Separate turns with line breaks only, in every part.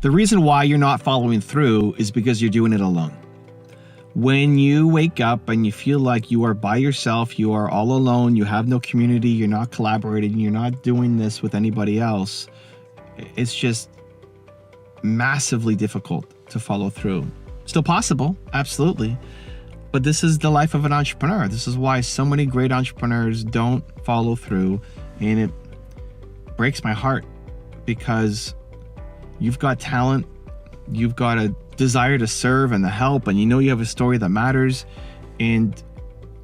The reason why you're not following through is because you're doing it alone. When you wake up and you feel like you are by yourself, you are all alone, you have no community, you're not collaborating, you're not doing this with anybody else, it's just massively difficult to follow through. Still possible, absolutely. But this is the life of an entrepreneur. This is why so many great entrepreneurs don't follow through. And it breaks my heart because you've got talent, you've got a desire to serve and to help, and you know you have a story that matters, and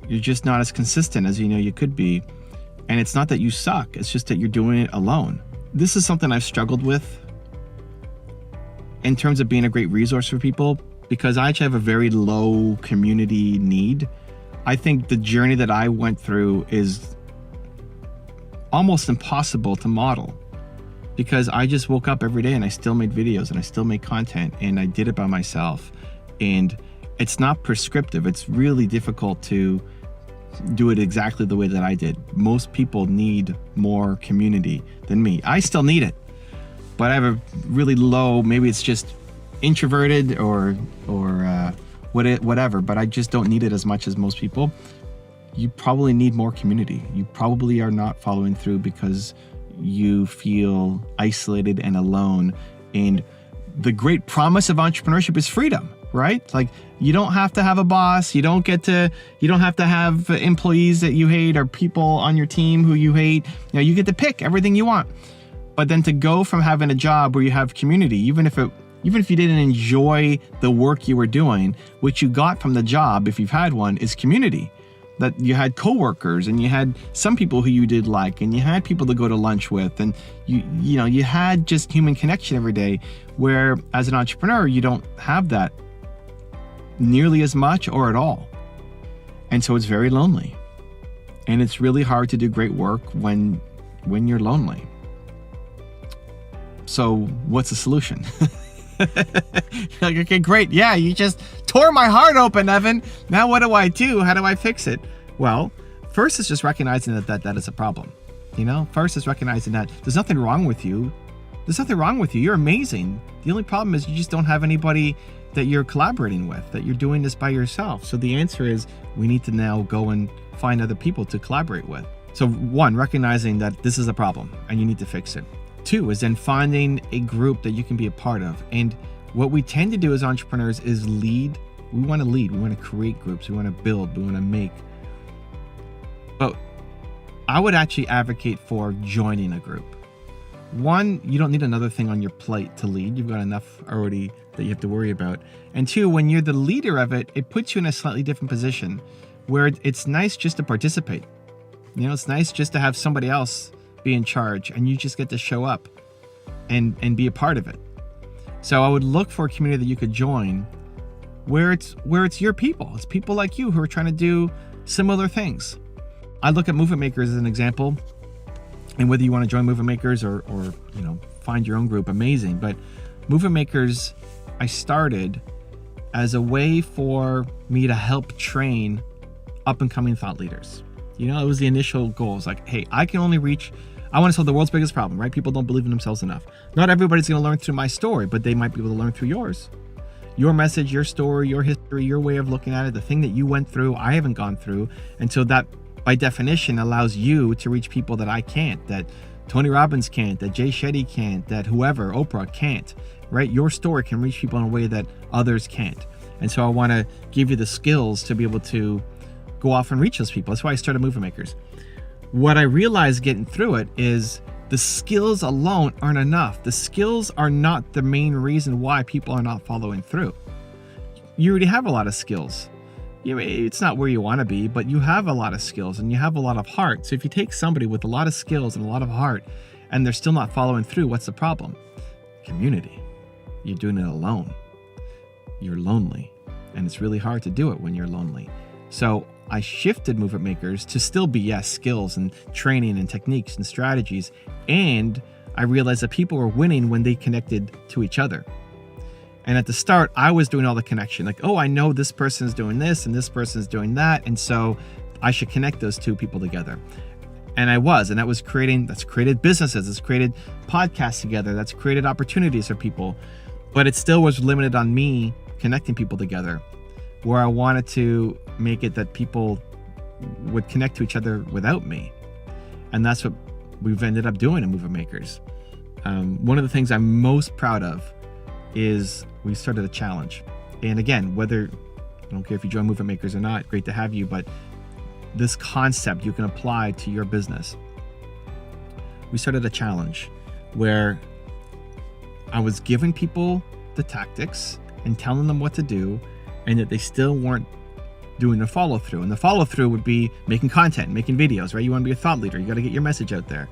you're just not as consistent as you know you could be. And it's not that you suck, it's just that you're doing it alone. This is something I've struggled with in terms of being a great resource for people, because I actually have a very low community need. I think the journey that I went through is almost impossible to model, because I just woke up every day and I still made videos and I still made content, and I did it by myself. And it's not prescriptive. It's really difficult to do it exactly the way that I did. Most people need more community than me. I still need it, but I have a really low, maybe it's just introverted or whatever, but I just don't need it as much as most people. You probably need more community. You probably are not following through because you feel isolated and alone. And the great promise of entrepreneurship is freedom, right? Like, you don't have to have a boss. You don't have to have employees that you hate or people on your team who you hate. You know, you get to pick everything you want. But then to go from having a job where you have community, even if you didn't enjoy the work you were doing, what you got from the job, if you've had one, is community. That you had coworkers, and you had some people who you did like, and you had people to go to lunch with, and you had just human connection every day, where as an entrepreneur you don't have that nearly as much or at all. And so it's very lonely, and it's really hard to do great work when you're lonely. So what's the solution? Like, okay, great. Yeah, you just tore my heart open, Evan. Now what do I do? How do I fix it? Well, first is just recognizing that is a problem. First is recognizing that there's nothing wrong with you. There's nothing wrong with you. You're amazing. The only problem is you just don't have anybody that you're collaborating with, that you're doing this by yourself. So the answer is we need to now go and find other people to collaborate with. So one, recognizing that this is a problem and you need to fix it. Two is then finding a group that you can be a part of. And what we tend to do as entrepreneurs is lead. We want to lead. We want to create groups. We want to build. We want to make. But I would actually advocate for joining a group. One, you don't need another thing on your plate to lead. You've got enough already that you have to worry about. And two, when you're the leader of it, it puts you in a slightly different position where it's nice just to participate. It's nice just to have somebody else be in charge, and you just get to show up and be a part of it. So I would look for a community that you could join where it's your people. It's people like you who are trying to do similar things. I look at Movement Makers as an example, and whether you want to join Movement Makers or find your own group, amazing. But Movement Makers, I started as a way for me to help train up and coming thought leaders. It was the initial goal. It's like, hey, I want to solve the world's biggest problem, right? People don't believe in themselves enough. Not everybody's going to learn through my story, but they might be able to learn through yours. Your message, your story, your history, your way of looking at it, the thing that you went through, I haven't gone through. And so that, by definition, allows you to reach people that I can't, that Tony Robbins can't, that Jay Shetty can't, that whoever, Oprah can't, right? Your story can reach people in a way that others can't. And so I want to give you the skills to be able to go off and reach those people. That's why I started Movement Makers. What I realized getting through it is the skills alone aren't enough. The skills are not the main reason why people are not following through. You already have a lot of skills. It's not where you want to be, but you have a lot of skills and you have a lot of heart. So if you take somebody with a lot of skills and a lot of heart and they're still not following through, what's the problem? Community. You're doing it alone. You're lonely. And it's really hard to do it when you're lonely. So I shifted Movement Makers to still be, yes, skills and training and techniques and strategies. And I realized that people were winning when they connected to each other. And at the start, I was doing all the connection. Like, oh, I know this person's doing this and this person's doing that. And so I should connect those two people together. And I was, and that's created businesses. It's created podcasts together. That's created opportunities for people. But it still was limited on me connecting people together, where I wanted to make it that people would connect to each other without me. And that's what we've ended up doing in Movement Makers. One of the things I'm most proud of is we started a challenge. And again, whether, I don't care if you join Movement Makers or not, great to have you, but this concept you can apply to your business. We started a challenge where I was giving people the tactics and telling them what to do, and that they still weren't doing the follow through. And the follow through would be making content, making videos, right? You want to be a thought leader. You got to get your message out there.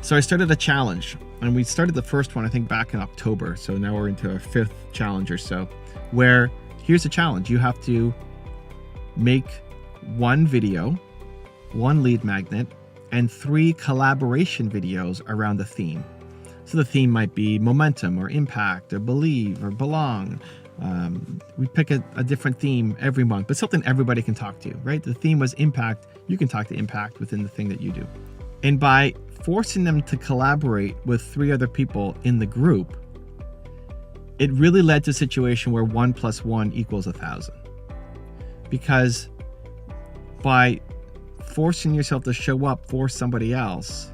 So I started a challenge, and we started the first one, I think, back in October. So now we're into our 5th challenge or so, where here's the challenge. You have to make 1 video, 1 lead magnet, and 3 collaboration videos around the theme. So the theme might be momentum or impact or believe or belong. We pick a different theme every month, but something everybody can talk to, right? The theme was impact. You can talk to impact within the thing that you do. And by forcing them to collaborate with 3 other people in the group, it really led to a situation where 1 + 1 = 1,000. Because by forcing yourself to show up for somebody else,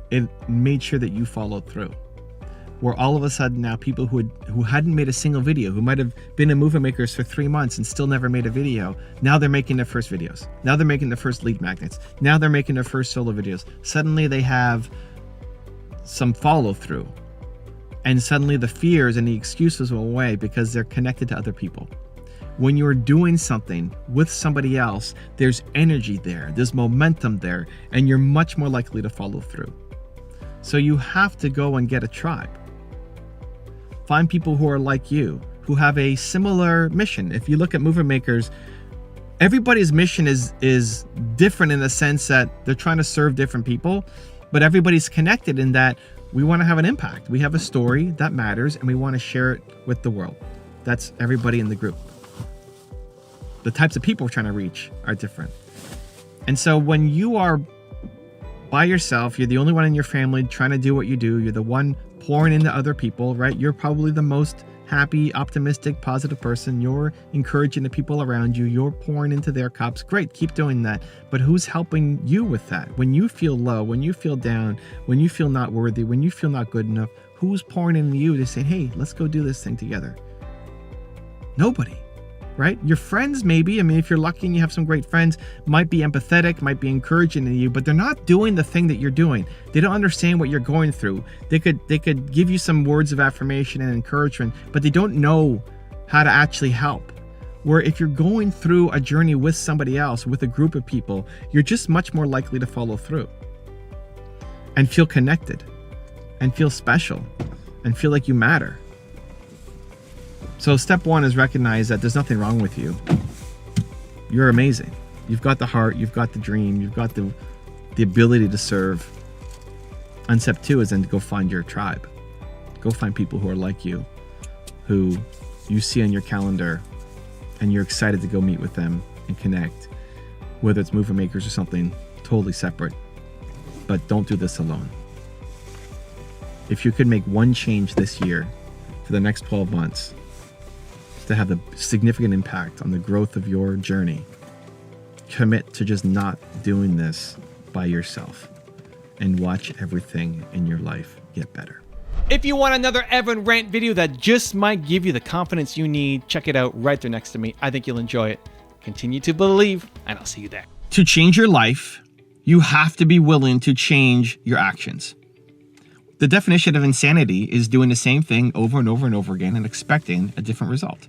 it made sure that you followed through. Where all of a sudden now people who hadn't made a single video, who might have been in Movement Makers for 3 months and still never made a video, now they're making their first videos. Now they're making their first lead magnets. Now they're making their first solo videos. Suddenly they have some follow through. And suddenly the fears and the excuses go away because they're connected to other people. When you're doing something with somebody else, there's energy there, there's momentum there, and you're much more likely to follow through. So you have to go and get a tribe. Find people who are like you, who have a similar mission. If you look at Movement Makers, everybody's mission is different in the sense that they're trying to serve different people, but everybody's connected in that we want to have an impact. We have a story that matters, and we want to share it with the world. That's everybody in the group. The types of people we're trying to reach are different. And so when you are by yourself, you're the only one in your family trying to do what you do, you're the one pouring into other people, right? You're probably the most happy, optimistic, positive person. You're encouraging the people around you. You're pouring into their cups. Great, keep doing that. But who's helping you with that? When you feel low, when you feel down, when you feel not worthy, when you feel not good enough, who's pouring into you to say, hey, let's go do this thing together? Nobody. Right? Your friends, maybe. I mean, if you're lucky and you have some great friends, might be empathetic, might be encouraging to you, but they're not doing the thing that you're doing. They don't understand what you're going through. They could give you some words of affirmation and encouragement, but they don't know how to actually help. Where if you're going through a journey with somebody else, with a group of people, you're just much more likely to follow through and feel connected and feel special and feel like you matter. So step 1 is recognize that there's nothing wrong with you. You're amazing. You've got the heart, you've got the dream, you've got the ability to serve. And step 2 is then to go find your tribe. Go find people who are like you, who you see on your calendar, and you're excited to go meet with them and connect, whether it's Movement Makers or something totally separate. But don't do this alone. If you could make one change this year for the next 12 months, to have a significant impact on the growth of your journey, commit to just not doing this by yourself and watch everything in your life get better.
If you want another Evan Rant video that just might give you the confidence you need, check it out right there next to me. I think you'll enjoy it. Continue to believe, and I'll see you there.
To change your life, you have to be willing to change your actions. The definition of insanity is doing the same thing over and over and over again and expecting a different result.